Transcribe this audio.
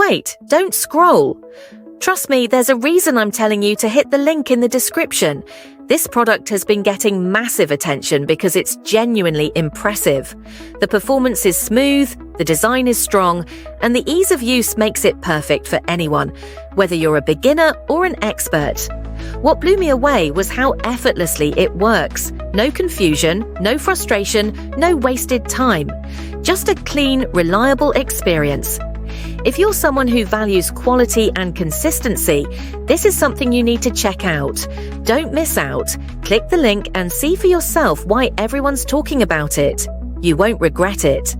wait, don't scroll. Trust me, there's a reason I'm telling you to hit the link in the description. This product has been getting massive attention because it's genuinely impressive. The performance is smooth, the design is strong, and the ease of use makes it perfect for anyone, whether you're a beginner or an expert. What blew me away was how effortlessly it works. No confusion, no frustration, no wasted time. Just a clean, reliable experience. If you're someone who values quality and consistency, this is something you need to check out. Don't miss out. Click the link and see for yourself why everyone's talking about it. You won't regret it.